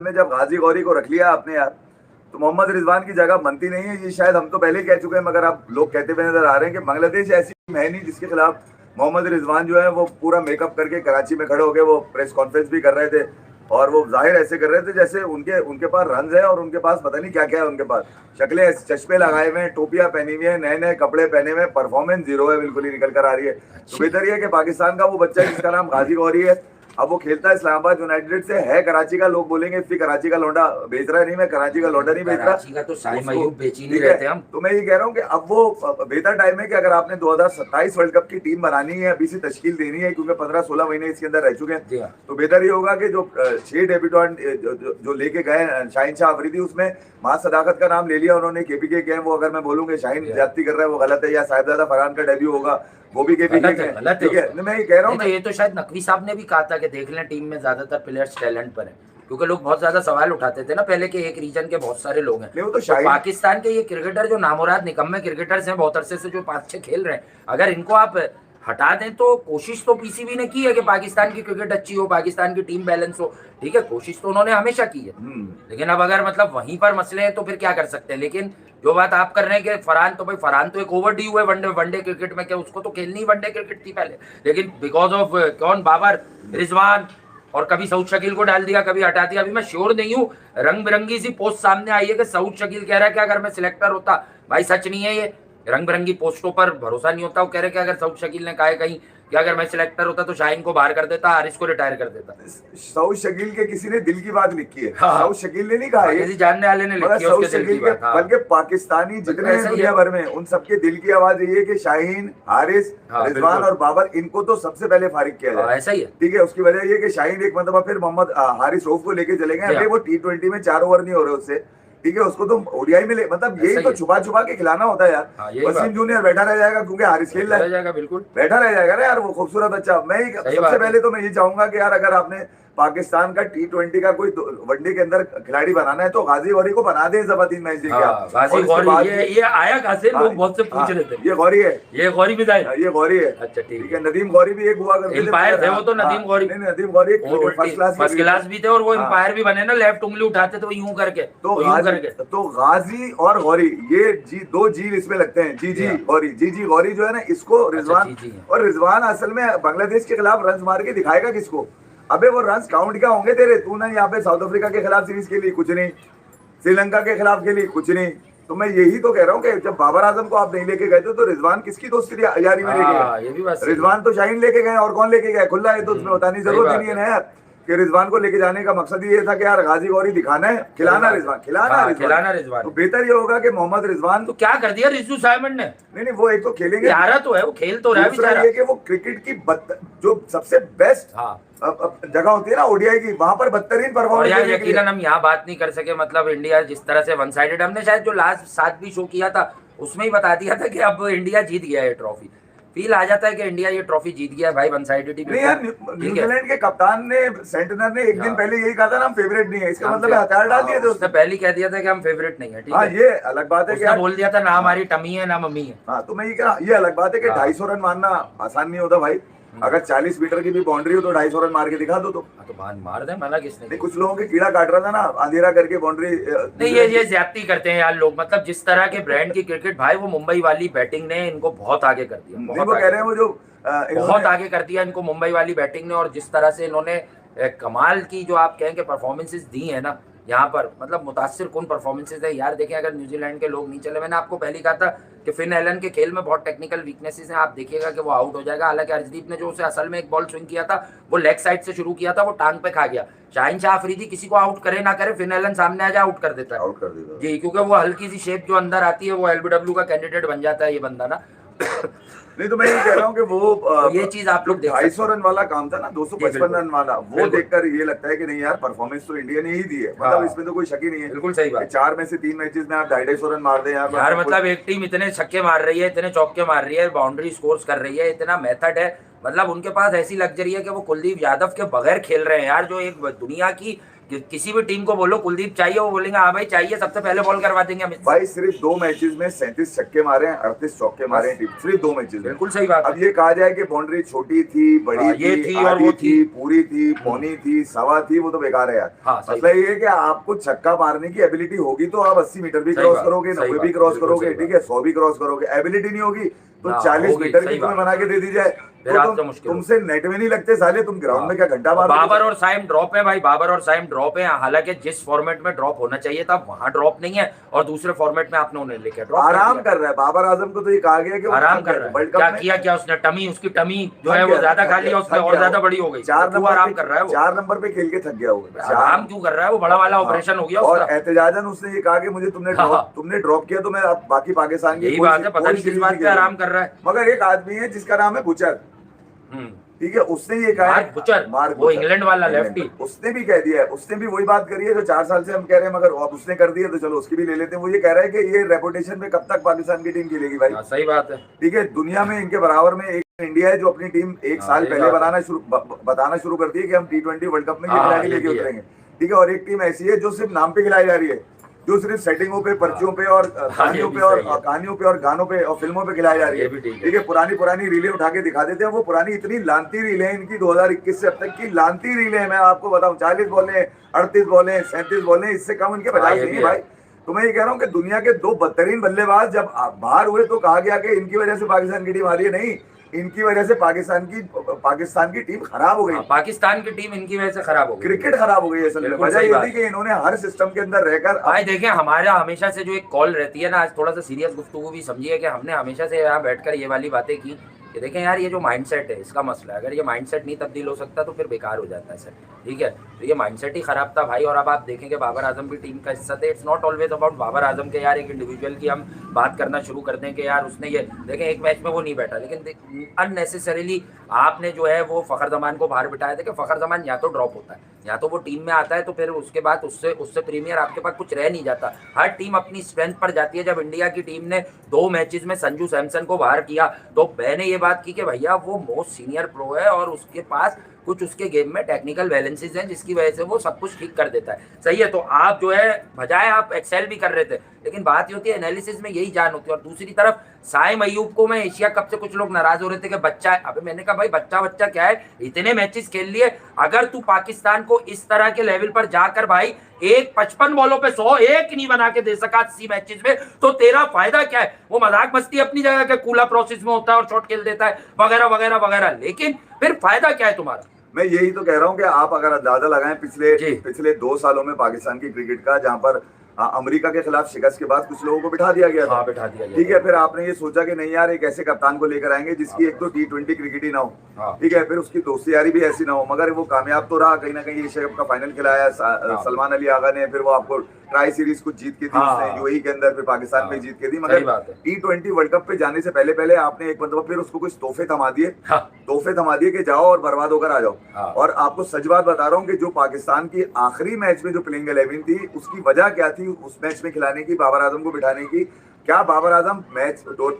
में जब गाजी गौरी को रख लिया आपने यार, तो मोहम्मद रिजवान की जगह बनती नहीं है। ये शायद हम तो पहले ही कह चुके हैं, मगर अब लोग कहते हुए नजर आ रहे हैं कि बांग्लादेश ऐसी टीम है नहीं जिसके खिलाफ मोहम्मद रिजवान जो है वो पूरा मेकअप करके कराची में खड़े होकर वो प्रेस कॉन्फ्रेंस भी कर रहे थे, और वो जाहिर ऐसे कर रहे थे जैसे उनके उनके पास रन है और उनके पास पता नहीं क्या क्या है। उनके पास शक्लें, चश्मे लगाए हुए हैं, टोपियां पहनी हुई है, नए नए कपड़े पहने हुए, परफॉर्मेंस जीरो है, बिल्कुल ही निकल कर आ रही है। तो बेहतर यह है कि पाकिस्तान का वो बच्चा जिसका नाम गाजी गौरी है, अब वो खेलता है इस्लामाबाद यूनाइटेड से, है कराची का। लोग बोलेंगे फिर कराची का लौंडा बेच रहा है, नहीं, मैं कराची का लौंडा नहीं बेच रहा, कराची का तो शाहिद अयूब बेच ही नहीं रहते हम। तो मैं ये कह रहा हूँ कि अब वो बेहतर टाइम है कि अगर आपने 2027 वर्ल्ड कप की टीम बनानी है, अभी से तश्कील देनी है, क्योंकि 15-16 महीने इसके अंदर रह चुके हैं, तो बेहतर ये होगा कि जो 6 डेब्यूटेंट जो लेके गए शाहीन शाह अफरीदी, उसमें मां सदाकत का नाम ले लिया उन्होंने, केपीके के हैं वो। अगर मैं बोलूंगा शाहीन ज्यादती कर रहा है वो गलत है, या साहिबजादा फरहान का डेब्यू होगा वो भी केपीके के, ठीक है। मैं ये कह रहा हूँ, ये तो शायद नकवी साहब ने भी कहा था कि देख लें टीम में ज्यादातर प्लेयर्स टैलेंट पर है, क्योंकि लोग बहुत ज्यादा सवाल उठाते थे ना पहले के एक रीजन के बहुत सारे लोग हैं। तो पाकिस्तान के ये क्रिकेटर जो नामुराद निकम्मे क्रिकेटर्स हैं बहुत अरसे से जो 5-6 खेल रहे हैं, अगर इनको आप हटा दें तो कोशिश तो पीसीबी ने की है कि पाकिस्तान की क्रिकेट अच्छी हो, पाकिस्तान की टीम बैलेंस हो, ठीक है, कोशिश तो उन्होंने हमेशा की है। लेकिन अब अगर मतलब वहीं पर मसले हैं तो फिर क्या कर सकते हैं। लेकिन जो बात आप कर रहे हैं कि फरहान, तो भाई फरहान तो एक ओवरड्यू है वनडे क्रिकेट में, क्या उसको तो खेलनी वनडे क्रिकेट थी पहले, लेकिन बिकॉज ऑफ कौन, बाबर, रिजवान, और कभी सऊद शकील को डाल दिया, कभी हटा दिया। अभी मैं श्योर नहीं हूँ, रंग बिरंगी सी पोस्ट सामने आई है कि सऊद शकील कह रहा है कि अगर मैं सिलेक्टर होता, भाई सच नहीं है ये, रंग बिरंगी पोस्टों पर भरोसा नहीं होता। वो कह रहे कि अगर सऊद शकील ने कहा कहीं कि अगर मैं सिलेक्टर होता तो शाहीन को बाहर कर देता, हारिस को रिटायर कर देता। सऊद शकील के किसी ने दिल की बात लिखी है, सऊद शकील ने नहीं कहा, किसी जानने वाले ने लिखी है उसके दिल की बात। बल्कि पाकिस्तानी जितने हैं दुनिया भर में, उन सबके दिल की आवाज ये है कि शाहीन, हारिस, रिजवान और बाबर, इनको तो सबसे पहले फारिग किया जाए। ऐसा ही है, ठीक है। उसकी वजह ये कि शाहीन एक मतलब फिर मोहम्मद हारिस रऊफ को लेके चले गए, वो T20 में 4 ओवर नहीं हो रहे उससे, ठीक है, उसको तो ओडीआई में मतलब यही तो छुपा छुपा के खिलाना होता है यार। वसीम जूनियर बैठा रह जाएगा क्योंकि हारिस खेल रहा है, बिल्कुल बैठा रह जाएगा ना यार, वो खूबसूरत अच्छा। मैं सबसे पहले तो मैं ये चाहूंगा कि यार अगर आपने पाकिस्तान का T20 का कोई वनडे के अंदर खिलाड़ी बनाना है तो गाजी गौरी को बना दें जबरदस्ती मैच देके। गाजी गौरी ये आया कहां से, लोग बहुत से पूछ रहे थे। ये गौरी है, ये गौरी भी था, ये गौरी है। अच्छा ठीक है। नदीम गौरी भी एक हुआ करते थे, एम्पायर थे वो तो। नदीम गौरी, नदीम गौरी फर्स्ट क्लास भी थे, और वो एम्पायर भी बने ना, लेफ्ट उंगली उठाते थे यूं करके, तो गाजी और गौरी ये दो जीव इसमें लगते हैं। जी गौरी, जी गौरी जो है ना, इसको रिजवान, और रिजवान असल में बांग्लादेश के खिलाफ रन मार के दिखाएगा किसको? अबे वो रन काउंट क्या होंगे तेरे? तू ना यहाँ पे साउथ अफ्रीका के खिलाफ सीरीज के लिए कुछ नहीं, श्रीलंका के खिलाफ के लिए कुछ नहीं। तो मैं यही तो कह रहा हूँ कि जब बाबर आजम को आप नहीं लेके गए थे तो रिजवान किसकी दोस्ती यारी में लेके गए? रिजवान तो शाहीन लेके गए, और कौन लेके गए? खुला है, तो उसमें बताने जरूरत नहीं है यार कि रिजवान को लेके जाने का मकसद ये था कि यार गाजी गौरी दिखाना है, खिलाना रिजवान। तो बेहतर ये होगा कि मोहम्मद रिजवान, तो क्या कर दिया रिजू साइमन ने? नहीं वो एक तो खेलेंगे, यारा तो है, वो खेल तो रहा है बेचारा। ये कि वो क्रिकेट की जो सबसे बेस्ट जगह होती है ना ओडीआई की, वहां पर बदतरीन परफॉर्मेंस। यार यकीनन हम यहाँ बात नहीं कर सके, मतलब इंडिया जिस तरह से वन साइडेड, हमने शायद जो लास्ट 7 शो किया था उसमें ही बता दिया था कि अब इंडिया जीत गया है ट्रॉफी। फील आ जाता है कि इंडिया ये ट्रॉफी जीत गया भाई, वन साइडेड। नहीं यार, न्यूजीलैंड के कप्तान ने, सेंटनर ने एक दिन पहले यही कहा था ना हम फेवरेट नहीं है, इसका मतलब हथियार डाल दिए थे उसने, पहले कह दिया था कि हम फेवरेट नहीं है। ठीक है, ये अलग बात है कि बोल दिया था ना हमारी टमी है ना मम्मी है। हाँ, तो मैं ये कह रहा, ये अलग बात है कि 250 रन मारना आसान नहीं होता भाई। अगर 40 मीटर की भी बाउंड्री हो तो 250 रन मार के दिखा दो। तो मार दे, मना किसने? नहीं, कुछ लोगों के कीड़ा काट रहा था ना, अंधेरा करके बाउंड्री। नहीं, ये ज्यादती करते हैं यार लोग, मतलब जिस तरह के ब्रांड की क्रिकेट भाई, वो मुंबई वाली बैटिंग ने इनको बहुत आगे कर दिया। वो कह रहे हैं वो जो बहुत आगे कर दिया इनको मुंबई वाली बैटिंग ने, और जिस तरह से इन्होंने कमाल की जो आप कहेंगे परफॉर्मेंसेस दी है ना यहाँ पर, मतलब मुतासिर कौन परफॉर्मेंसेस है यार। देखें, अगर न्यूजीलैंड के लोग नहीं चले, मैंने आपको पहले कहा था कि फिन एलन के खेल में बहुत टेक्निकल वीकनेसेस हैं, आप देखिएगा कि वो आउट हो जाएगा। हालांकि अर्शदीप ने जो उसे असल में एक बॉल स्विंग किया था वो लेग साइड से शुरू किया था, वो टांग पे खा गया। शाहीन शाह अफरीदी किसी को आउट करे ना करे, फिन एलन सामने आ जाए आउट कर देता है जी, क्योंकि वो हल्की सी शेप जो अंदर आती है वो LBW का कैंडिडेट बन जाता है ये बंदा ना। नहीं, तो मैं ये कह रहा हूँ कि वो ये चीज आप लोग 250 रन वाला काम था ना, 255 रन वाला, वो देखकर ये लगता है कि नहीं यार, परफॉर्मेंस तो इंडिया ने ही दी है। मतलब इसमें तो कोई शक ही नहीं है। बिल्कुल सही बात। 4 में से 3 मैचेस में आप 250 रन मार दे यार, मतलब एक टीम इतने छक्के मार रही है, इतने चौके मार रही है, बाउंड्री स्कोर्स कर रही है, इतना मेथड है, मतलब उनके पास ऐसी लग्जरी है कि वो कुलदीप यादव के बगैर खेल रहे हैं यार, जो एक दुनिया की किसी भी टीम को बोलो कुलदीप चाहिए, वो बोलेंगे हाँ भाई चाहिए, सबसे पहले बॉल करवा देंगे हम। भाई सिर्फ 2 मैचेस में 37 छक्के मारे हैं, 38 चौके मारे हैं, सिर्फ 2 मैचेस में। बिल्कुल सही बात। अब ये कहा जाए कि बाउंड्री छोटी थी, बड़ी ये थी, और आधी वो थी, पूरी थी, पौनी थी, सवा थी, वो तो बेकार है यार। मतलब ये है कि आपको छक्का मारने की एबिलिटी होगी तो आप 80 मीटर भी क्रॉस करोगे, 90 भी क्रॉस करोगे, ठीक है, 100 भी क्रॉस करोगे। एबिलिटी नहीं होगी तो 40 मीटर की तुम्हें बना के दे दी जाए तो तुमसे नेट में नहीं लगते साले, तुम ग्राउंड में क्या घंटा मार। बाबर और साइम ड्रॉप है भाई, बाबर और साइम ड्रॉप है। हालांकि जिस फॉर्मेट में ड्रॉप होना चाहिए था वहां ड्रॉप नहीं है, और दूसरे फॉर्मेट में आपने उन्हें लेके ड्रॉप आराम कर रहा है। बाबर आजम को तो ये कहा गया कि आराम कर रहा है। क्या किया, क्या उसने टमी, उसकी टमी जो है वो ज्यादा खा लिया उसने और ज्यादा बड़ी हो गई। 4 नंबर आराम कर रहा है, 4 नंबर पे खेल के थक गया वो। आराम क्यों कर रहा है वो, बड़ा वाला ऑपरेशन हो गया। और एहतजाजन उसने ये कहा कि मुझे तुमने ड्रॉप किया तो मैं बाकी पाकिस्तान की यही बात है, पता नहीं किस बात पे आराम कर रहा है। मगर एक आदमी है जिसका नाम है बुचर, ठीक है, उसने ये कहा है, मार्क वो इंग्लैंड वाला लेफ्टी, उसने भी कह दिया है, उसने भी वही बात करी है जो 4 साल से हम कह रहे हैं, मगर अब उसने कर दिया तो चलो उसकी भी ले लेते हैं। वो ये कह रहा है कि ये रेपुटेशन में कब तक पाकिस्तान की टीम खेलेगी भाई। सही बात है, ठीक है, दुनिया में इनके बराबर में एक इंडिया है जो अपनी टीम 1 साल पहले बताना शुरू करती है कि हम T20 वर्ल्ड कप में ये खिलाड़ी लेके उतरेंगे, ठीक है, और एक टीम ऐसी है जो सिर्फ नाम पे खिलाई जा रही है, जो सिर्फ सेटिंगों पे, पर्चियों पे और कहानियों पे और गानों पे और फिल्मों पे खिलाई जा रही है। ठीक है, पुरानी रीलें उठा के दिखा देते हैं। वो पुरानी इतनी लानती रीलें हैं इनकी 2021 से अब तक की लानती रीलें हैं। मैं आपको बताऊं 40 बॉलें, 38 बॉलें, 37 बॉलें, इससे कम इनके 50 नहीं है भाई। तो मैं ये कह रहा हूँ कि दुनिया के 2 बदतरीन बल्लेबाज जब बाहर हुए तो कहा गया कि इनकी वजह से पाकिस्तान की टीम आ रही है। नहीं, इनकी वजह से पाकिस्तान की टीम खराब हो गई। पाकिस्तान की टीम इनकी वजह से खराब हो गई, क्रिकेट खराब हो गई। असल में वजह ये थी कि इन्होंने हर सिस्टम के अंदर रहकर। भाई देखें, हमारा हमेशा से जो एक कॉल रहती है ना, आज थोड़ा सा सीरियस गुफ्तगू भी समझिए कि हमने हमेशा से यहाँ बैठकर ये वाली बातें की कि देखें यार, ये जो माइंडसेट है इसका मसला है। अगर ये माइंडसेट नहीं तब्दील हो सकता तो फिर बेकार हो जाता है सर, ठीक है। तो ये माइंडसेट ही खराब था भाई। और अब आप देखेंगे बाबर आजम भी टीम का हिस्सा थे। It's not always about Babar Azam के यार एक इंडिविजुअल की हम बात करना शुरू कर दें कि यार उसने ये देखें एक मैच में वो नहीं बैठा, लेकिन अननेसेसरीली आपने जो है वो फ़खर जमान को बाहर बिठाया। देखिए फ़खर जमान या तो ड्रॉप होता है या तो वो टीम में आता है, तो फिर उसके बाद उससे प्रीमियर आपके पास कुछ रह नहीं जाता। हर टीम अपनी स्ट्रेंथ पर जाती है। जब इंडिया की टीम ने 2 मैचेस में संजू सैमसन को बाहर किया तो मैंने ये बात की कि भैया वो मोस्ट सीनियर प्रो है और उसके पास कुछ उसके गेम में टेक्निकल बैलेंसेस हैं जिसकी वजह से वो सब कुछ ठीक कर देता है। सही है, तो आप जो है बजाय आप एक्सेल भी कर रहे थे, लेकिन बात ये होती है एनालिसिस में यही जान होती है। और दूसरी तरफ साइम अयूब को मैं एशिया कप से कुछ लोग नाराज हो रहे थे कि बच्चा है। अबे मैंने कहा भाई बच्चा क्या है, इतने मैचेस खेल लिए। अगर तू पाकिस्तान को इस तरह के लेवल पर जाकर भाई एक 55 बॉलों पे 100 एक नहीं बना के दे सका 80 मैचेस में, तो तेरा फायदा क्या है। वो मजाक मस्ती अपनी जगह के कूला प्रोसेस में होता है और शॉट खेल देता है वगैरह वगैरह वगैरह, लेकिन फिर फायदा क्या है तुम्हारा। मैं यही तो कह रहा हूँ कि आप अगर अंदाजा लगाएं पिछले 2 सालों में पाकिस्तान की क्रिकेट का, जहां पर अमेरिका के खिलाफ शिकस्त के बाद कुछ लोगों को बिठा दिया गया था, बिठा दिया गया, ठीक है। फिर आपने ये सोचा कि नहीं यार एक ऐसे कप्तान को लेकर आएंगे जिसकी एक तो T20 क्रिकेट ही ना हो, ठीक है, फिर उसकी दोस्ती यारी भी ऐसी ना हो। मगर वो कामयाब तो रहा, कहीं ना कहीं एशिया कप का फाइनल खिलाया सलमान अली आगा ने। फिर वो आपको ट्राई सीरीज कुछ जीत के थी उसने यूएई के अंदर, फिर पाकिस्तान में जीत के थी। मगर T20 वर्ल्ड कप पे जाने से पहले आपने एक मतलब फिर उसको कुछ तोहफे थमा दिए कि जाओ और बर्बाद होकर आ जाओ। और आपको सच बात बता रहा हूँ कि जो पाकिस्तान की आखिरी मैच में जो प्लेइंग 11 थी, उसकी वजह क्या थी उस मैच में खिलाने की, बाबर आजम को बिठाने की। क्या बाबर आजम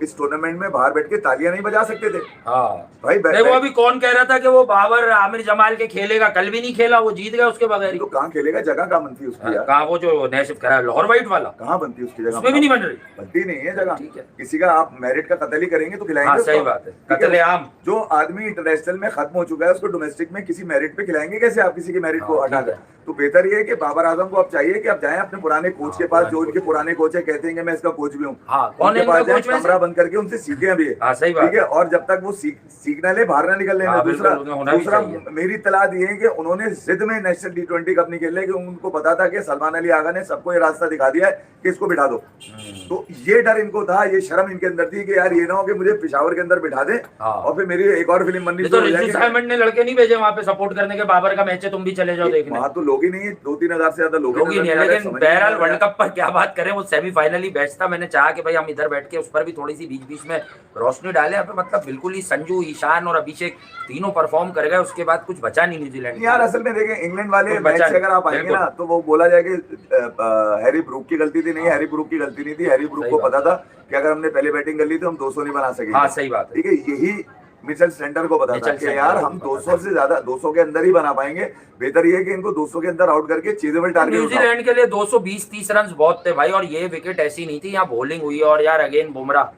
इस टूर्नामेंट में बाहर बैठ के तालियां नहीं बजा सकते थे? भाई वो अभी कौन कह रहा था कि वो बाबर आमिर जमाल के खेलेगा, कल भी नहीं खेला, वो जीत गया उसके बगैर। तो कहाँ खेलेगा, जगह कहाँ बनती उसकी यार? कहाँ वो जो नया शिफ्ट करा है लाहौर वाइट वाला, कहाँ बनती उसकी जगह? उसमें भी नहीं बन रही, बनती नहीं है जगह। किसी का आप मेरिट का कत्ल ही करेंगे तो खिलाएंगे। सही बात है, कत्लेआम। जो आदमी इंटरनेशनल में खत्म हो चुका है उसको डोमेस्टिक में किसी मेरिट पे खिलाएंगे कैसे आप, किसी के मेरिट को हटाकर? तो बेहतर ये है कि बाबर आजम को अब चाहिए कि आप जाएं अपने पुराने कोच के पास, जो उनके पुराने कोच है, कहते हैं मैं इसका कोच भी हूँ, कमरा बंद करके उनसे सीखे अभी, ठीक है। और जब तक वो सीखना ले, बाहर ना निकलने में। दूसरा मेरी इत्तला दी है कि उन्होंने जिद में नेशनल T20 कप नहीं खेलने, कि उनको पता था कि सलमान अली आगा ने सबको ये रास्ता दिखा दिया है कि इसको बिठा दो। तो ये डर इनको था, ये शर्म इनके अंदर थी कि यार ये ना हो कि मुझे पेशावर के अंदर बिठा दे और फिर मेरी एक और फिल्म बननी। तो ने लड़के नहीं भेजे वहाँ पे सपोर्ट करने के, बाबर का मैच है तुम भी चले जाओ देखने। वहाँ तो लोग ही नहीं है, 2-3 हजार से ज्यादा लोग ही नहीं है। लेकिन बहरहाल वर्ल्ड कप पर क्या बात करें, वो सेमीफाइनल ही बैच था। मैंने चाहा कि भाई हम इधर बैठ के उस पर भी थोड़ी सी बीच में रोशनी डाले। मतलब बिल्कुल ही संजू, ईशान और अभिषेक तीनों परफॉर्म कर गए, उसके बाद कुछ बचा नहीं न्यूजीलैंड। यार असल में देखें इंग्लैंड वाले मैच से अगर आप आएंगे ना तो वो बोला जाए कि हैरी ब्रूक की गलती थी। नहीं, हैरी ब्रूक की गलती नहीं थी। हैरी ब्रूक को पता था कि अगर हमने पहले बैटिंग कर ली तो हम 200 नहीं बना सकेंगे। सही बात है, ठीक है। यही मिचेल सेंटर को पता था मिचेल कि सेंटर यार को हम पता 200 से ज्यादा 200 के अंदर ही बना पाएंगे, बेहतर ये है कि इनको 200 के अंदर आउट करके चेजेबल टारगेट उठाओ। न्यूजीलैंड के लिए 220-30 रन बहुत थे भाई, और ये विकेट ऐसी नहीं थी, यहाँ बॉलिंग हुई है। और यार again Bumrah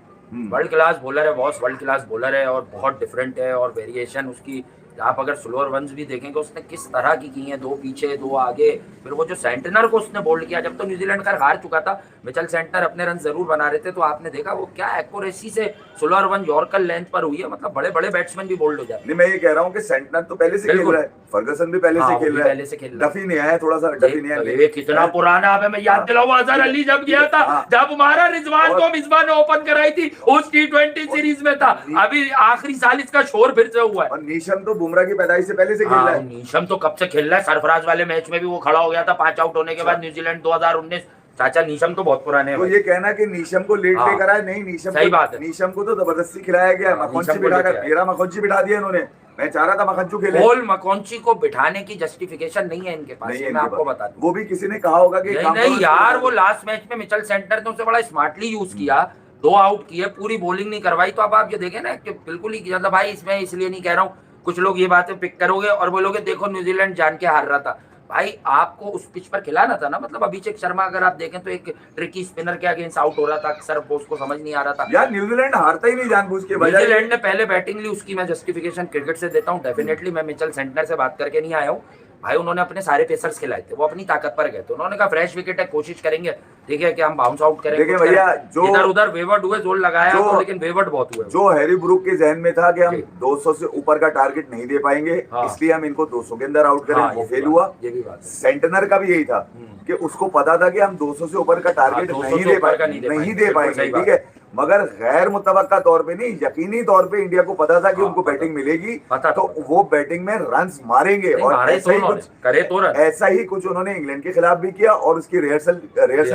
world class bowler है, बॉस वर्ल्ड क्लास बॉलर है, और बहुत डिफरेंट है। और वेरिएशन उसकी आप अगर स्लोअर वंस भी देखेंगे उसने किस तरह की हैं, 2 पीछे 2 आगे। फिर वो जो सेंटनर को उसने बोल्ड किया, जब तो न्यूजीलैंड का हार चुका था, मिचेल सेंटनर अपने रन जरूर बना रहे थे, तो आपने देखा वो क्या एक्यूरेसी से स्लोअर वन यॉर्कर लेंथ पर हुई है। मतलब बड़े बड़े बैट्समैन भी बोल्ड हो जाते हैं। नहीं, मैं ये कह रहा हूँ कि सेंटनर तो पहले से खेल बिल्कुल। रहा है, फर्गसन भी पहले हाँ, से वो खेल भी रहा है, पहले से खेल रहा है। डफी नहीं आया, थोड़ा सा डफी नहीं आया। ये कितना पुराना है, मैं याद दिलाऊं, अजहर अली जब गया था, हाँ। जब हमारा रिजवान और- को मिजबान ने ओपन कराई थी, उस T20 सीरीज में था। अभी आखिरी साल इसका शोर फिर से हुआ है। और नीशम तो बुमराह की पैदाइश से पहले से खेल रहा हाँ, है। नीशम तो कब से खेल रहा है, सरफराज वाले मैच में भी वो खड़ा हो गया था 5 आउट होने के बाद, न्यूजीलैंड 2019। चाचा नीशम तो बहुत पुराने हैं तो भाई। ये कहना कि नीशम को लेट हाँ। लेकर आए, नहीं, नीशम सही को, बात है। नीशम को तो जबरदस्ती खिलाया गया, हाँ, मखौंची नीशम को बिठाकर, लेके आए। मेरा मखौंची बिठा दिया इन्होंने। मैं चाह रहा था मखंचू खेले, पोल मकौंची को बिठाने की जस्टिफिकेशन नहीं है इनके पास, नहीं ये है मैं इनके आपको पास। बता दूं। वो भी किसी ने कहा होगा कि नहीं काम नहीं करो, यार, इसको वो लास्ट मैच में मिचेल सेंटर ने उसे बड़ा स्मार्टली यूज किया, 2 आउट किए, पूरी बॉलिंग नहीं करवाई। तो अब आप ये देखें ना कि बिल्कुल ही, मतलब भाई इसमें इसलिए नहीं कह रहा हूँ, कुछ लोग ये बातें पिक करोगे और बोलोगे देखो न्यूजीलैंड जान के हार रहा था। भाई आपको उस पिच पर खिलाना था ना। मतलब अभिषेक शर्मा अगर आप देखें तो एक ट्रिकी स्पिनर के अगेंस्ट आउट हो रहा था, अक्सर उसको समझ नहीं आ रहा था। यार न्यूजीलैंड हारता ही नहीं जानबूझ के, बजाय न्यूजीलैंड ने पहले बैटिंग ली, उसकी मैं जस्टिफिकेशन क्रिकेट से देता हूँ डेफिनेटली। मैं मिचेल सेंटनर से बात करके नहीं आया हूँ भाई, उन्होंने अपने सारे पेसर्स खिलाए थे, वो अपनी ताकत पर गए थे। उन्होंने कहा फ्रेश विकेट है, कोशिश करेंगे ठीक है कि हम बाउंस आउट करें। देखिए भैया, जो इधर उधर वेवर्ड हुए, जोर लगाया जो- तो, लेकिन वेवर्ड बहुत हुए। जो हैरी ब्रूक के जहन में था कि हम जी। 200 से ऊपर का टारगेट नहीं दे पाएंगे, हाँ। इसलिए हम इनको 200 के अंदर आउट करें, हाँ, वो ये भी फेल बात- हुआ। ये भी बात है। सेंटनर का भी यही था कि उसको पता था कि हम 200 से ऊपर का टारगेट 200 नहीं से दे ऊपर का पाएंगे, नहीं नहीं दे दे पाएंगे, पाएंगे, बिल्कुल ठीक है। मगर गैर मुतवक्का तौर पे नहीं, यकीनी तौर पे इंडिया को पता था कि हाँ, उनको पता बैटिंग मिलेगी, पता तो था। वो बैटिंग में रन्स मारेंगे। नहीं, और मारे ऐसा ही तो कुछ उन्होंने, करे तो रन। ऐसा ही कुछ उन्होंने इंग्लैंड के खिलाफ भी किया, और उसकी रिहर्सल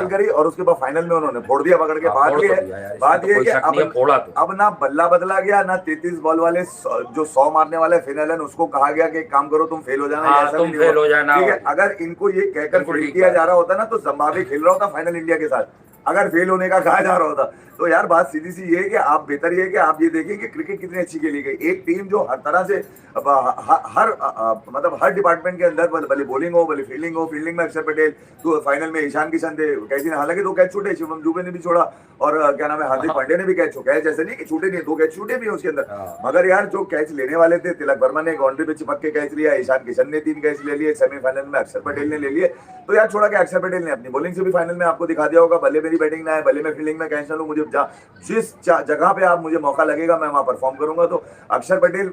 करी, और उसके बाद फाइनल में उन्होंने फोड़ दिया पकड़ के। हाँ, बात फोड़ ये तो है, दिया यार, इसमें बात तो ये है कोई कि शक नहीं है, फोड़ा तो। अब ना बल्ला बदला गया, ना 33 बॉल वाले जो 100 मारने वाले फिनलन, उसको कहा गया कि एक काम करो तुम फेल हो जाना, हाँ, ऐसा तुम भी नहीं फेल हुआ। हो जाना। ठीक है, अगर इनको ये कहकर बिल्कुल फेल ठीक किया बात जा रहा होता ना, तो जिम्बाब्वे खेल रहा होता फाइनल इंडिया के साथ, अगर फेल होने का कहा जा रहा होता। तो यार बात सीधी सी ये है कि आप, बेहतर ये है कि आप ये देखिए कि क्रिकेट कितनी अच्छी खेली गई। एक टीम जो हर तरह से मतलब हर डिपार्टमेंट के अंदर, भले बॉलिंग हो, भले फील्डिंग हो, फील्डिंग में अक्षर पटेल, तो फाइनल में ईशान किशन थे, कैसी ने हालांकि 2 कैच छूटे, शिवम दुबे ने भी छोड़ा, और क्या नाम है, हार्दिक पांड्या ने भी कैच छोड़ा। कैच ऐसे नहीं कि छूटे नहीं, 2 कैच छूटे भी हैं उसके अंदर। मगर यार जो कैच लेने वाले थे, तिलक वर्मा ने बाउंड्री पे चिपक के कैच लिया, ईशान किशन ने 3 कैच ले लिए, सेमीफाइनल में अक्षर पटेल ने ले लिए। तो यार छोड़ा कि अक्षर पटेल ने अपनी बॉलिंग से भी फाइनल में आपको दिखा दिया होगा, भले मेरी बैटिंग ना है, भले मैं फील्डिंग में कैच ना लूं, मुझे जिस जगह पे आप मुझे मौका लगेगा मैं वहां परफॉर्म करूंगा। तो अक्षर पटेल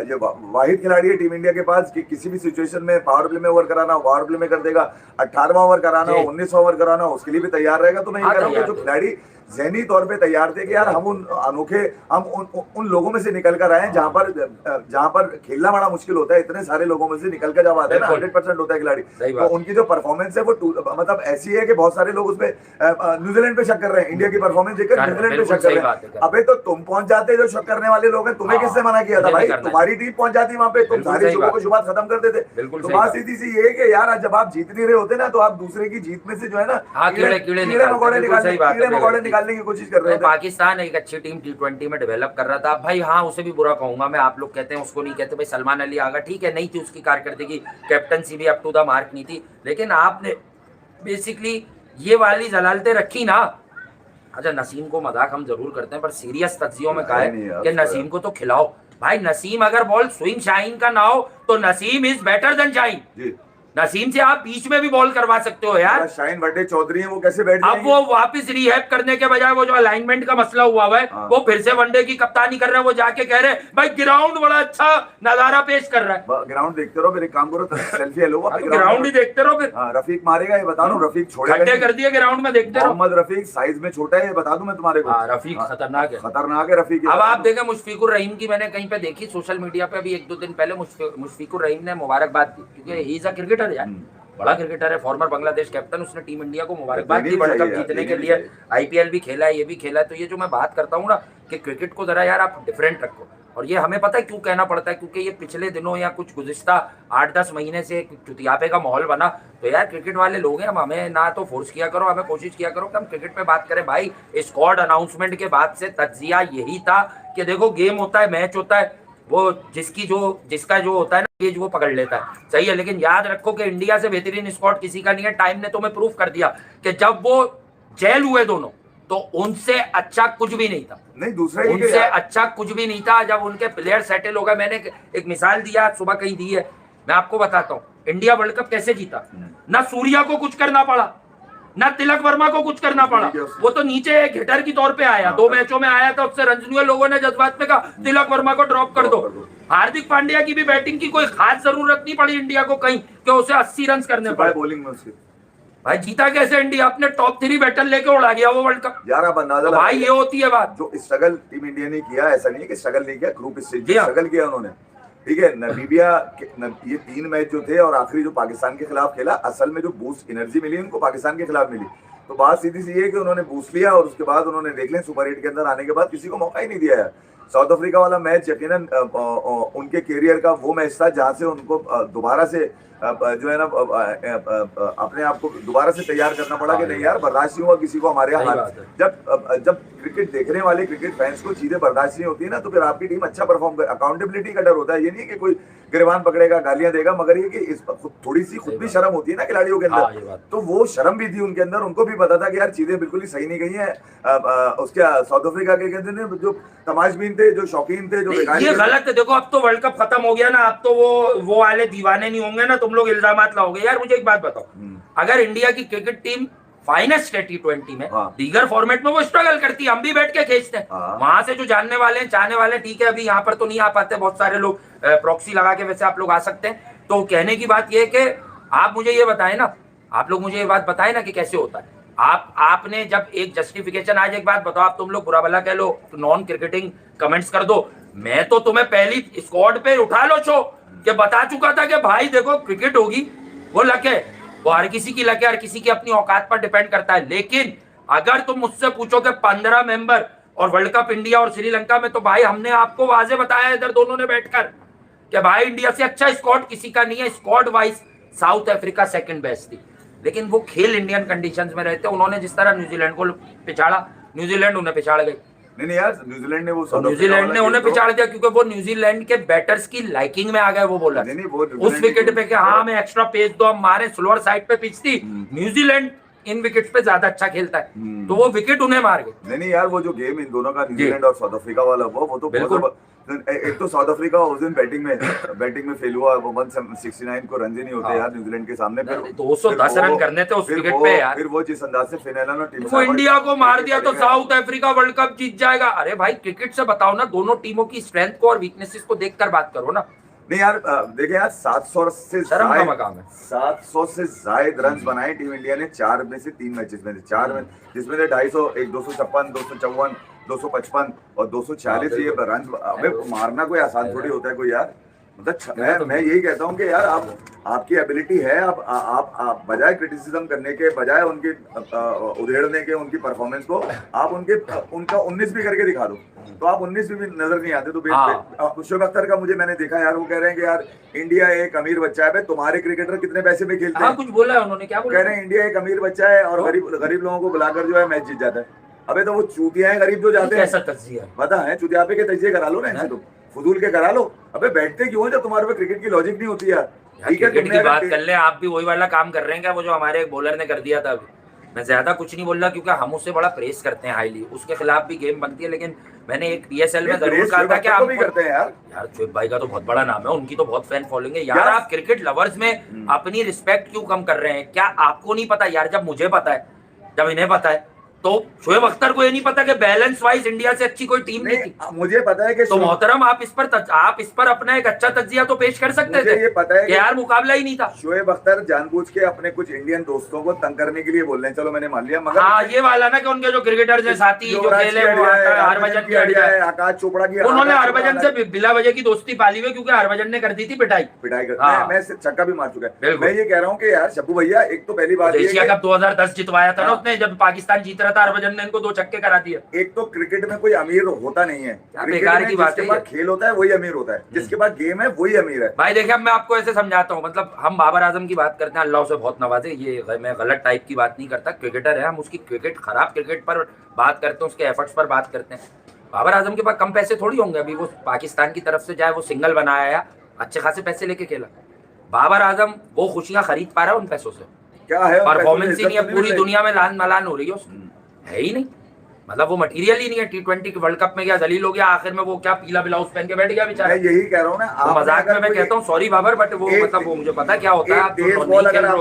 ये वाहिद खिलाड़ी है टीम इंडिया के पास कि किसी भी सिचुएशन में पावर प्ले में ओवर कराना हो, पावर प्ले में कर देगा, 18वां ओवर कराना हो, 19वां ओवर कराना हो, उसके लिए भी तैयार रहेगा। तो मैं ये कह रहा हूँ कि जो खिलाड़ी ज़हनी तौर पे तैयार थे कि यार हम उन अनोखे, हम उन लोगों में से निकल कर आए हैं जहां पर खेलना बड़ा मुश्किल होता है, इतने सारे लोगों में से निकल कर जब आता है ना, 100% होता है खिलाड़ी। तो उनकी जो परफॉर्मेंस है वो मतलब ऐसी है कि बहुत सारे लोग उसमें न्यूजीलैंड पे शक कर रहे हैं, इंडिया की परफॉर्मेंस देखकर न्यूजीलैंड पे शक कर रहे हैं। अबे तो तुम पहुंच जाते, जो शक करने वाले लोग हैं, तुम्हें किसने मना किया था भाई? तुम्हारी टीम पहुंच जाती वहां पे, तुम सारी शुभों को शुभात खत्म कर देते। तो बात सीधी सी ये है कि यार जब आप जीत नहीं रहे होते ना, तो आप दूसरे की जीत में से जो है ना कीड़े मकोड़े निकालने की कोशिश कर रहे हैं। पाकिस्तान एक अच्छी टीम T20 में डेवलप कर रहा था भाई। हाँ, उसे भी बुरा कहूंगा मैं, आप लोग कहते हैं उसको नहीं कहते भाई। सलमान अली आगा ठीक है, नहीं थी उसकी कारकर्दगी, कैप्टनसी भी अप टू द मार्क नहीं थी, लेकिन आपने बेसिकली ये वाली जलालतें रखी ना। अच्छा, नसीम को मजाक हम जरूर करते हैं, पर सीरियस तज्जियों में कहा है कि नसीम को तो खिलाओ भाई। नसीम अगर बॉल स्विंग शाइन का ना हो तो Naseem is better than shine. Naseem से आप बीच में भी बॉल करवा सकते हो यार। शाहीन बर्थडे चौधरी है, वो कैसे बैठ अब वो वापस रिहैब करने के बजाय वो जो अलाइनमेंट का मसला हुआ है, वो फिर से वनडे की कप्तानी कर रहे हैं। वो जाके कह रहे हैं भाई ग्राउंड बड़ा अच्छा नजारा पेश कर रहा है। ग्राउंड देखते रहो, फिर एक काम करो, सेल्फी लो, ग्राउंड ही देखते रहो फिर। रफीक मारेगा, ये बता दूं, रफीक छोड़ेगा, खड्डे कर दिए ग्राउंड में, देखते रहो। मोहम्मद रफीक साइज में छोटा है, ये बता दूं मैं तुम्हारे को। रफीक खतरनाक है, खतरनाक है रफीक। अब आप देखें मुशफिकुर रहीम की, मैंने कहीं पे देखी सोशल मीडिया पे अभी 1-2 दिन पहले, मुशफिकुर रहीम ने मुबारकबाद दी, क्योंकि ही इज अ क्रिकेटर यार, बड़ा क्रिकेटर है, फॉर्मर बांग्लादेश कैप्टन। उसने टीम इंडिया को मुबारकबाद दी वर्ल्ड कप जीतने के लिए। आईपीएल भी खेला है, ये भी खेला है। तो ये जो मैं बात करता हूँ ना कि क्रिकेट को जरा यार आप डिफरेंट रखो, और ये हमें पता है क्यों कहना पड़ता है, क्योंकि ये पिछले दिनों या कुछ गुज़िश्ता 8-10 महीने से चुतियापे का माहौल बना। तो यार क्रिकेट वाले लोग हैं, हमें ना तो फोर्स किया करो, हमें कोशिश किया करो कि हम क्रिकेट पे बात करें। भाई स्क्वाड अनाउंसमेंट के बाद से तज्जिया यही था कि देखो गेम होता है, मैच होता है, वो जिसका जो होता है ना पेज वो पकड़ लेता है, सही है। लेकिन याद रखो कि इंडिया से बेहतरीन स्क्वाड किसी का नहीं है। टाइम ने तुम्हें प्रूफ कर दिया कि जब वो जेल हुए दोनों तो उनसे अच्छा कुछ भी नहीं था। नहीं, दूसरा उनसे अच्छा कुछ भी नहीं था जब उनके प्लेयर सेटल हो गए। मैंने एक मिसाल दिया सुबह कहीं दी है, मैं आपको बताता हूँ। इंडिया वर्ल्ड कप कैसे जीता? ना सूर्या को कुछ करना पड़ा, ना तिलक वर्मा को कुछ करना पड़ा, वो तो नीचे एक हिटर की तौर पे आया, 2 मैचों में आया था, उससे रंजन हुए, लोगों ने जज्बात में कहा तिलक वर्मा को ड्रॉप कर दो। हार्दिक पांड्या की भी बैटिंग की कोई खास जरूरत नहीं पड़ी इंडिया को कहीं कि उसे 80 रन करने पड़े। बॉलिंग में उसकी भाई जीता कैसे इंडिया? अपने टॉप 3 बैटल लेके उड़ा गया वो वर्ल्ड कप। यार आप अंदाजा तो भाई ये होती है बात। जो स्ट्रगल टीम इंडिया ने किया, ऐसा नहीं है कि स्ट्रगल नहीं किया, ग्रुप स्टेज में स्ट्रगल किया उन्होंने, ठीक है। नामीबिया ये 3 मैच जो थे और आखिरी जो पाकिस्तान के खिलाफ खेला, असल में जो बूस्ट एनर्जी मिली उनको पाकिस्तान के खिलाफ मिली। तो बात सीधी सी है कि उन्होंने बूस्ट लिया और उसके बाद उन्होंने देख लें सुपर 8 के अंदर आने के बाद किसी को मौका ही नहीं दिया है। साउथ अफ्रीका वाला मैच यकीनन उनके कैरियर का वो मैच था जहां से उनको दोबारा से जो है ना अपने आप को दोबारा से तैयार करना पड़ा कि नहीं यार बर्दाश्त नहीं हुआ किसी को हमारे यहाँ। जब क्रिकेट देखने वाले क्रिकेट फैंस को चीजें बर्दाश्त नहीं होती है ना, तो फिर आपकी टीम अच्छा परफॉर्म कर। अकाउंटेबिलिटी का डर होता है, ये नहीं कि कोई गिरबान पकड़ेगा गालियां देगा, मगर ये कि इस थोड़ी सी खुद भी शर्म होती है ना खिलाड़ियों के अंदर। तो वो शर्म भी थी उनके अंदर, उनको भी पता था कि यार चीजें बिल्कुल ही सही नहीं गई है। उसके साउथ अफ्रीका के कहते हैं जो तमाशबीन थे, जो शौकीन थे, जो ये गलत है। देखो अब तो वर्ल्ड कप खत्म हो गया ना, अब तो वो वाले दीवाने नहीं होंगे ना, तुम लोग इल्जामात लाओगे। यार मुझे एक बात बताओ, अगर इंडिया की क्रिकेट टीम फाइनेस्ट है T20 में, दीगर फॉर्मेट में वो स्ट्रगल करती है, हम भी बैठ के खींचते हैं। वहां से जो जानने वाले हैं, चाहने वाले, ठीक है अभी यहाँ पर तो नहीं आ पाते बहुत सारे लोग, प्रॉक्सी लगा के वैसे आप लोग आ सकते हैं। तो कहने की बात ये है कि आप मुझे ये बताएं ना, आप लोग मुझे ये बात बताएं ना कि कैसे होता है। आपने जब एक जस्टिफिकेशन, आज एक बात बताओ, आप तुम लोग बुरा भला कह लो, नॉन क्रिकेटिंग कमेंट्स कर दो, मैं तो तुम्हें पहली स्क्वाड पे उठा लो छो कि बता चुका था कि भाई देखो क्रिकेट होगी, वो लक है, वो हर किसी की लक है, हर किसी की अपनी औकात पर डिपेंड करता है। लेकिन अगर तुम मुझसे पूछो कि 15 मेंबर और वर्ल्ड कप इंडिया और श्रीलंका में, तो भाई हमने आपको वाजे बताया इधर दोनों ने बैठकर कि भाई इंडिया से अच्छा स्क्वाड किसी का नहीं है। Squad wise south Africa second best थी, लेकिन वो खेल इंडियन कंडीशंस में रहते। उन्होंने जिस तरह न्यूजीलैंड को पिछाड़ा, न्यूजीलैंड उन्हें पिछाड़ गई। नहीं यार, न्यूजीलैंड ने उन्हें पिछाड़ दिया क्योंकि वो न्यूजीलैंड के बैटर्स की लाइकिंग में आ गए। वो बोला उस विकेट पे कि हाँ हमें एक्स्ट्रा पेस दो, हम मारे, स्लोअर साइड पे पिच थी, न्यूजीलैंड इन विकेट्स पे ज्यादा अच्छा खेलता है, तो वो विकेट उन्हें मार गए। नहीं यार, वो जो गेम इन दोनों का न्यूजीलैंड और साउथ अफ्रीका वाला वो तो बिल्कुल। एक तो साउथ अफ्रीका उस दिन बैटिंग में फेल हुआ, वो 169 को रन ही नहीं होते यार न्यूजीलैंड के सामने। फिर 210 रन करने थे उस विकेट पे यार। फिर वो जिस अंदाज से फिनैलन और टीम वो इंडिया को मार दिया तो साउथ अफ्रीका वर्ल्ड कप जीत जाएगा। अरे भाई क्रिकेट से बताओ ना, दोनों टीमों की स्ट्रेंथ को और वीकनेसेस को देखकर बात करो ना। नहीं यार देखिए यार, 700 से शर्म का मकाम है। 700 से ज्यादा रन बनाए टीम इंडिया ने 4 में से 3 मैचेस में, 4 में जिसमें से 250, एक 256, 254, 255 और 246 ये रन। अबे मारना कोई आसान थोड़ी होता है कोई यार। मतलब मैं यही कहता हूँ कि यार आपकी एबिलिटी है, आप बजाय क्रिटिसिज्म करने के, बजाय उनके उधेड़ने के उनकी परफॉर्मेंस को, आप उनका 19 भी करके दिखा दो। तो आप 19 भी नजर नहीं आते। तो शुएब अख्तर का मैंने देखा यार, वो कह रहे हैं कि यार इंडिया एक अमीर बच्चा है। तुम्हारे क्रिकेटर कितने पैसे में खेलते हैं? कुछ बोला है उन्होंने, क्या बोला? कह रहे हैं इंडिया एक अमीर बच्चा है और गरीब लोगों को बुलाकर जो है मैच जीत जाता है। अबे तो वो चूतिया है गरीब जो जाते हैं, ऐसा तज्जिया पता है, चूतियापे के तज्जिए करा लो ना इनसे, तुम फुजूल के करा लो। अबे बैठते क्यों है जब तुम्हारे पे क्रिकेट की लॉजिक नहीं होती यार। ठीक है, क्रिकेट की बात कर ले, आप भी वही वाला काम कर रहे हैं क्या वो जो हमारे एक बॉलर ने कर दिया था अभी? मैं ज्यादा कुछ नहीं बोल रहा क्योंकि हम उससे बड़ा प्रेस करते हैं हाईली, उसके खिलाफ भी गेम बनती है। लेकिन मैंने एक PSL में जरूर कहा था कि आप भी करते हैं यार शुएब भाई का तो बहुत बड़ा नाम है, उनकी तो बहुत फैन फॉलोइंग है यार। आप क्रिकेट लवर्स में अपनी रिस्पेक्ट क्यों कम कर रहे हैं? क्या आपको नहीं पता यार? जब मुझे पता है, जब इन्हें पता है, तो शुएब अख्तर को ये नहीं पता कि बैलेंस वाइज इंडिया से अच्छी कोई टीम नहीं थी। मुझे पता है कि तो मोहतरम आप इस पर अपना एक अच्छा तज्जिया तो पेश कर सकते थे। ये पता है कि यार मुकाबला ही नहीं था। शुएब अख्तर जानबूझ के अपने कुछ इंडियन दोस्तों को तंग करने के लिए बोल रहे हैं, चलो मैंने मान लिया, मगर हाँ ये वाला ना कि उनके जो क्रिकेटर्स हैं साथी जो खेले, वो हरभजन की अड़िया है, आकाश चोपड़ा की, उन्होंने हरभजन से बिला वजह की दोस्ती पाली हुई क्योंकि हरभजन ने कर दी थी पिटाई कर। मैं छक्का भी मार चुका है। मैं ये कह रहा हूँ कि यार शब्बू भैया, एक तो पहली बात एशिया कप 2010 जितवाया था ना उसने, जब पाकिस्तान जीत रहा रहा था, हरभजन ने इनको 2 छक्के करा दिए। एक तो क्रिकेट में कोई अमीर होता नहीं है, बेकार की बात है। जिसके पास खेल होता है वही अमीर होता है, जिसके पास गेम है वही अमीर है। भाई देखिए, अब मैं आपको ऐसे समझाता हूँ, मतलब हम बाबर आजम की बात करते हैं, अल्लाह उसे बहुत नवाजे, ये मैं गलत टाइप की बात नहीं करता, क्रिकेटर है, हम उसकी क्रिकेट खराब क्रिकेट पर बात करते हैं, उसके एफर्ट्स पर बात करते हैं। बाबर आजम के पास कम पैसे थोड़ी होंगे, अभी वो पाकिस्तान की तरफ से चाहे वो सिंगल बनाया या अच्छे खासे पैसे लेके खेला, बाबर आजम वो खुशियां खरीद पा रहा है उन पैसों से। क्या है परफॉर्मेंस ही नहीं है, पूरी दुनिया में लान मलान हो रही है उसकी, है ही नहीं, मतलब वो मटेरियल ही नहीं है। T20 के वर्ल्ड कप में क्या जलील हो गया, आखिर में वो क्या पीला ब्लाउज पहन के बैठ गया बेचारा। मैं यही कह रहा हूँ ना, तो मजाक में मैं कहता हूँ सॉरी बाबर, बट वो मतलब वो मुझे पता क्या होता है, आप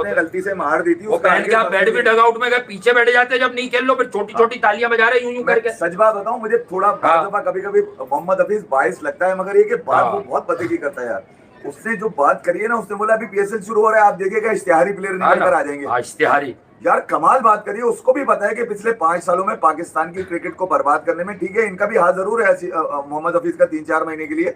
गलती से मार दी थी, वो पहन के आप बैठ भी डगआउट में गए, पीछे बैठ जाते जब नहीं खेल लो, फिर छोटी छोटी तालियां बजा रहे यूं करके। सच बात बताऊं, मुझे थोड़ा कभी कभी मोहम्मद हफीज बाइस लगता है, मगर ये कि बात वो बहुत पते की करता है यार। उसने जो बात करी है ना, उसने बोला अभी PSL शुरू हो रहा है, आप देखिएगा इश्तिहारी प्लेयर निकल कर आ जाएंगे। इश्तिहारी यार कमाल बात करिए, उसको भी पता है कि पिछले 5 सालों में पाकिस्तान की क्रिकेट को बर्बाद करने में, ठीक है इनका भी हाथ जरूर है मोहम्मद हफीज का 3-4 महीने के लिए,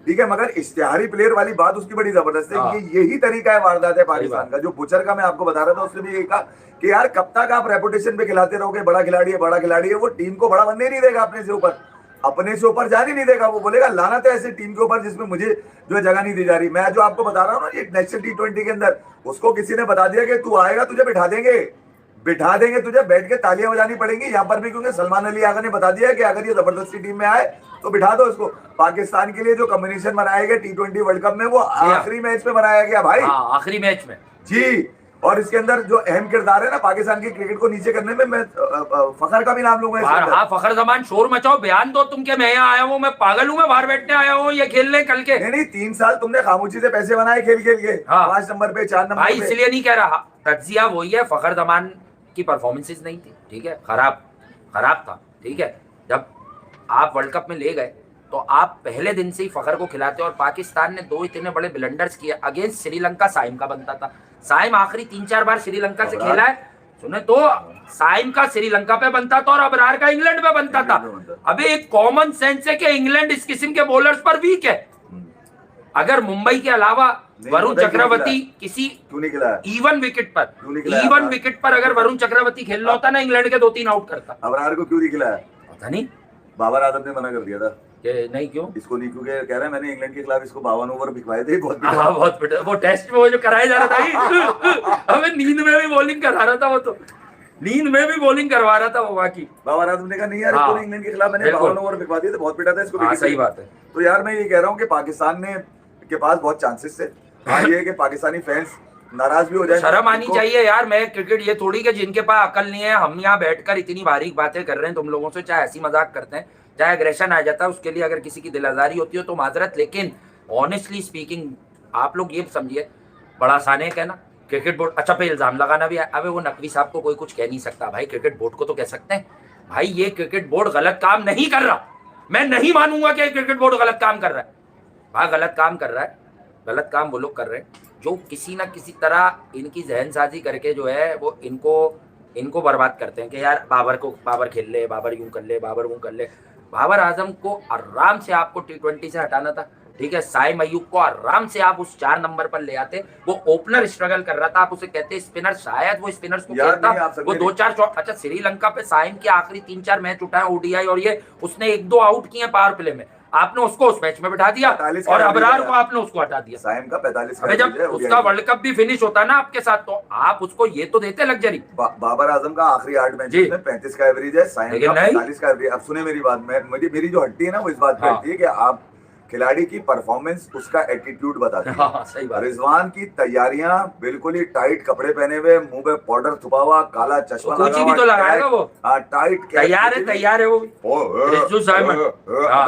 ठीक है, मगर इश्तिहारी प्लेयर वाली बात उसकी बड़ी जबरदस्त है। यही तरीका है वारदात है पाकिस्तान का। जो बुचर का मैं आपको बता रहा था, उसने भी यही कहा कि यार कब तक आप रेपुटेशन पे खिलाते रहोगे, बड़ा खिलाड़ी है बड़ा खिलाड़ी है, वो टीम को बड़ा बनने नहीं देगा, अपने से ऊपर जाने नहीं देगा। वो बोलेगा लानत है ऐसी टीम के ऊपर जिसमें मुझे जो है जगह नहीं दी जा रही। मैं जो आपको बता रहा हूँ ना, एक नेशनल T20 के अंदर उसको किसी ने बता दिया कि तू आएगा तुझे बिठा देंगे, तुझे बैठ के तालियां बजानी पड़ेंगी। यहाँ पर भी क्योंकि सलमान अली आगा ने बता दिया कि अगर ये जबरदस्ती टीम में आए तो बिठा दो इसको। पाकिस्तान के लिए जो कॉम्बिनेशन बनाया गया T20 वर्ल्ड कप में, वो आखिरी मैच में बनाया गया भाई, आखिरी मैच में जी। और इसके अंदर जो अहम किरदार है ना पाकिस्तान की क्रिकेट को नीचे करने में, मैं फखर का भी नाम लूंगा। हाँ, फखर जमान शोर मचाओ, बयान दो तुम के मैं यहाँ आया हूँ, मैं पागल हूँ, मैं बाहर बैठने आया हूँ, ये खेलने कल के। नहीं 3 साल तुमने खामोशी से पैसे बनाए खेल के। 5 नंबर पे 4 नंबर भाई, इसलिए नहीं कह रहा, तज्जिया वही है, फखर जमान की परफॉर्मेंसेस नहीं थी, ठीक है, खराब था, ठीक है। जब आप वर्ल्ड कप में ले गए तो आप पहले दिन से ही फखर को खिलाते, और पाकिस्तान ने 2 इतने बड़े ब्लंडर्स किए अगेंस्ट श्रीलंका। साइम का बनता था, साइम आखिरी 3-4 बार श्रीलंका से खेला है, सुने तो साइम का श्रीलंका पे बनता था और अबरार का इंग्लैंड पे बनता था। अबे एक कॉमन सेंस है कि इंग्लैंड इस किस्म के बॉलर्स पर वीक है। अगर मुंबई के अलावा वरुण चक्रवर्ती किसी इवन विकेट पर अगर वरुण चक्रवर्ती खेल रहा होता ना, इंग्लैंड के 2-3 आउट करता। अबरार को क्यों नहीं खिलाया पता नहीं, बाबर आजम ने मना कर दिया था कि नहीं। क्यों इसको नहीं? क्योंकि कह रहे हैं मैंने इंग्लैंड के खिलाफ इसको 52 ओवर भिजवाए थे, बहुत पिटा। वो टेस्ट में वो जो कराया जा रहा था हमें नींद में भी बॉलिंग करा रहा था, वो तो नींद में भी बॉलिंग करवा रहा था वो। बाकी बाबर आजम ने कहा नहीं यार, इसको इंग्लैंड के खिलाफ मैंने 52 ओवर भिजवा दिए थे, बहुत पिटा था इसको। सही बात है। तो यार मैं ये कह रहा हूँ कि पाकिस्तान ने के पास बहुत चांसेस थे। ये कि पाकिस्तानी फैंस नाराज भी हो जाए, शर्म आनी चाहिए यार। मैं क्रिकेट ये थोड़ी कि जिनके पास अकल नहीं है, हम यहाँ बैठकर इतनी बारीक बातें कर रहे हैं तुम लोगों से, चाहे हंसी मजाक करते हैं, चाहे अग्रेशन आ जाता है, उसके लिए अगर किसी की दिल आजारी होती हो तो माजरत। लेकिन ऑनेस्टली स्पीकिंग आप लोग ये समझिए, बड़ा आसान है कहना क्रिकेट बोर्ड अच्छा पे इल्जाम लगाना भी है। अबे वो नकवी साहब को कोई कुछ कह नहीं सकता भाई, क्रिकेट बोर्ड को तो कह सकते हैं भाई ये क्रिकेट बोर्ड गलत काम नहीं कर रहा। मैं नहीं मानूंगा कि क्रिकेट बोर्ड गलत काम कर रहा है। हाँ गलत काम कर रहा है, गलत काम वो लोग कर रहे हैं जो किसी ना किसी तरह इनकी जहनसाजी करके जो है वो इनको बर्बाद करते हैं कि यार बाबर खेल ले, बाबर यूं कर ले, बाबर वो कर ले। बाबर आजम को आराम से आपको T20 से हटाना था, ठीक है। साइम अयूब को आराम से आप उस 4 नंबर पर ले आते। वो ओपनर स्ट्रगल कर रहा था, आप उसे कहते स्पिनर, शायद वो स्पिनर्स को खेलता। वो 2-4 शॉट, अच्छा श्रीलंका पे साइम के आखिरी 3-4 मैच उठाए ODI, और ये उसने 1-2 आउट किए पावर प्ले में, आपने उसको उस मैच में बिठा दिया और अबरार को आपने उसको हटा दिया। साइम का 45 का जब उसका वर्ल्ड कप भी फिनिश होता ना आपके साथ, तो आप उसको ये तो देते लग्जरी। बाबर आजम का आखिरी 8 मैच में 35 का एवरेज है, साइम का 45 का एवरेज। अब सुने मेरी बात, मेरी जो हट्टी है ना वो इस बात पे हट्टी है कि आप खिलाड़ी की परफॉर्मेंस उसका एटीट्यूड बताती है। हाँ, सही बात। रिजवान की तैयारियां बिल्कुल ही टाइट कपड़े पहने हुए, मुंह पे पाउडर छुपा हुआ, काला चश्मा लगा हुआ, तो लगाएगा वो। टाइट तैयार है वो।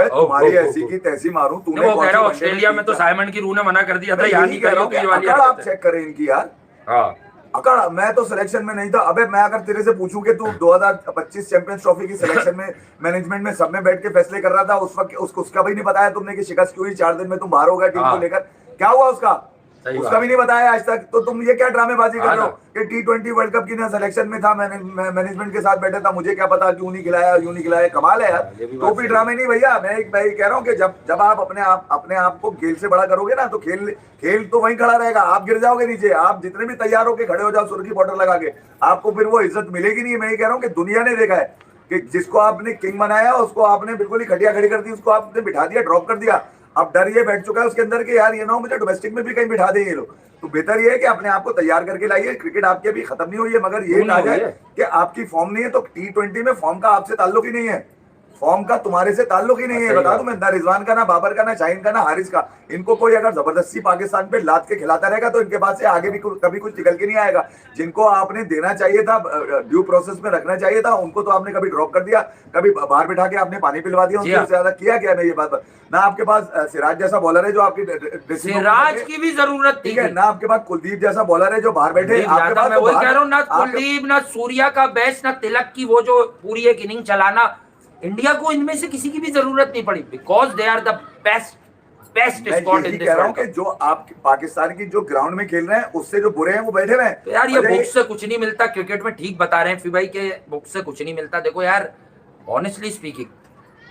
तुम्हारी ऐसी की तैसी मारूं तूने। वो कह रहा ऑस्ट्रेलिया में तो साइमन की रूह ने मना कर दिया था, यहाँ नहीं करो। आप चेक करें इनकी यार अकड़। मैं तो सिलेक्शन में नहीं था। अबे मैं अगर तेरे से पूछूं कि तू 2025 चैंपियंस ट्रॉफी की सिलेक्शन में मैनेजमेंट में सब में बैठ के फैसले कर रहा था, उस वक्त उसका भी नहीं बताया तुमने कि शिकस्त क्यों हुई, 4 दिन में तुम बाहर हो गए टीम को लेकर, क्या हुआ उसका? सही उसका बात। भी नहीं बताया आज तक। तो तुम ये क्या ड्रामेबाजी कर हाँ रहे हो ना। कि T20 वर्ल्ड कप की ना सिलेक्शन में था, मैं मैनेजमेंट के साथ बैठा था, मुझे क्या पता क्यों नहीं खिलाया, क्यों नहीं खिलाया। कमाल है यार। ये भी तो बात भी सही ड्रामे है। नहीं भैया। मैं ये कह रहा हूँ कि जब आप अपने आप को खेल से बड़ा करोगे ना, तो खेल तो वहीं खड़ा रहेगा, आप गिर जाओगे नीचे। आप जितने भी तैयार होके खड़े हो जाओ सुर्खी बॉर्डर लगा के, आपको फिर वो इज्जत मिलेगी नहीं। मैं ये कह रहा हूँ कि दुनिया ने देखा है कि जिसको आपने किंग बनाया उसको आपने बिल्कुल ही खटिया खड़ी कर दी, उसको आपने बिठा दिया, ड्रॉप कर दिया। अब डर ये बैठ चुका है उसके अंदर कि यार ये ना हो मुझे डोमेस्टिक में भी कहीं बिठा दें ये लोग। तो बेहतर ये है कि अपने आप को तैयार करके लाइए। क्रिकेट आपकी अभी खत्म नहीं हुई है, मगर ये क्यों नहीं कहा हुई जाए है? कि आपकी फॉर्म नहीं है, तो T20 में फॉर्म का आपसे ताल्लुक ही नहीं है। फॉर्म का तुम्हारे से ताल्लुक ही नहीं है। सही बता बात दूं मैं, है। ना रिजवान का, ना बाबर का, ना शाहीन का, ना हारिस का। इनको कोई अगर जबरदस्ती पाकिस्तान पे लाद के खिलाता रहेगा तो इनके पास से आगे भी कभी कुछ निकल के नहीं आएगा। जिनको आपने देना चाहिए था, ड्यू प्रोसेस में रखना चाहिए था, उनको तो आपने कभी ड्रॉप कर दिया, कभी बाहर बिठा के आपने पानी पिलवा दिया। जी उनसे हाँ। ज्यादा किया क्या? मैं ये बात ना आपके पास सिराज जैसा बॉलर है जो आपकी ड्रेसिंग रूम में सिराज बैठे, की भी जरूरत ठीक थी। है ना। आपके पास कुलदीप जैसा बॉलर है जो बाहर बैठे। कुलदीप आपके यादव, पास मैं तो वही कह बाहर रहा हूँ ना, आपके कुलदीप ना सूर्या का बेस्ट, ना तिलक की वो जो पूरी एक इनिंग चलाना, इंडिया को इनमें से किसी की भी जरूरत नहीं पड़ी, because they are the best मैं स्क्वाड यही इन कह दिस रहा हूँ वर्ल्ड कि कप। जो आप पाकिस्तान की जो ग्राउंड में खेल रहे हैं उससे जो बुरे हैं वो बैठे हुए हैं। तो यार ये अच्छा, बुक से कुछ नहीं मिलता क्रिकेट में, ठीक बता रहे हैं फिर भाई के बुक से कुछ नहीं मिलता। देखो यार, ऑनेस्टली स्पीकिंग,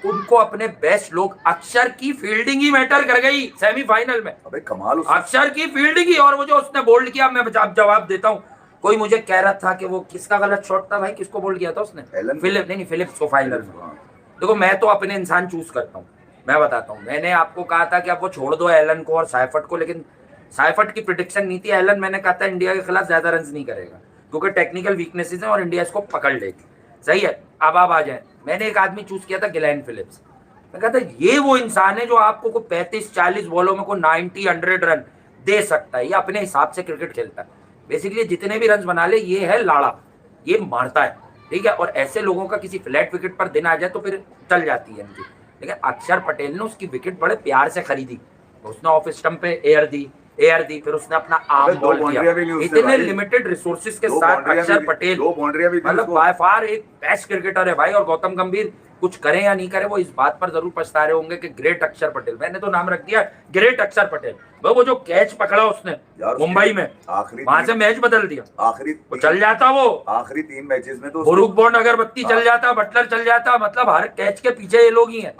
उनको अपने बेस्ट लोग, अक्षर की फील्डिंग ही मैटर कर गई सेमीफाइनल में। अबे कमाल अक्षर की फील्डिंग ही, और वो जो उसने बोल्ड किया, मैं जवाब देता हूँ। कोई मुझे कह रहा था कि वो किसका गलत शॉट था भाई, किसको बोल्ड किया था उसने? एलन को। फिलिप, नहीं फिलिप्स को फाइनल में। हाँ। देखो मैं तो अपने इंसान चूज करता हूँ। मैं बताता हूँ, मैंने आपको कहा था कि अब वो छोड़ दो एलन को और साइफर्ट को, लेकिन साइफर्ट की प्रिडिक्शन नहीं थी। एलन मैंने कहा था इंडिया के खिलाफ ज्यादा रन नहीं करेगा क्योंकि टेक्निकल वीकनेसेस हैं और इंडिया इसको पकड़ लेगी। सही है, अब आप आ जाए। मैंने एक आदमी चूज किया था, गिलेन फिलिप्स। मैं कहता ये वो इंसान है जो आपको को 35-40 बॉलों में को 90-100 रन दे सकता है। ये अपने हिसाब से क्रिकेट खेलता है। बेसिकली जितने भी रन बना ले, ये है लाड़ा, ये मारता है, ठीक है। और ऐसे लोगों का किसी फ्लैट विकेट पर दिन आ जाए तो फिर चल जाती है इनकी। लेकिन अक्षर पटेल ने उसकी विकेट बड़े प्यार से खरीदी। उसने ऑफ स्टंप पे एयर दी, फिर उसने अपना आर्म बॉल किया। इतने लिमिटेड रिसोर्सेज के साथ अक्षर पटेल मतलब बाय फार एक बेस्ट क्रिकेटर है भाई। और गौतम गंभीर कुछ करें या नहीं करें, वो इस बात पर जरूर पछता रहे होंगे कि ग्रेट अक्षर पटेल। मैंने तो नाम रख दिया ग्रेट अक्षर पटेल। वो जो कैच पकड़ा उसने मुंबई में, वहां से मैच बदल दिया। आखिरी चल जाता वो, आखिरी 3 मैचेस में तो बुरुक बॉर्न अगरबत्ती चल जाता, बटलर चल जाता, मतलब हर कैच के पीछे ये लोग ही हैं।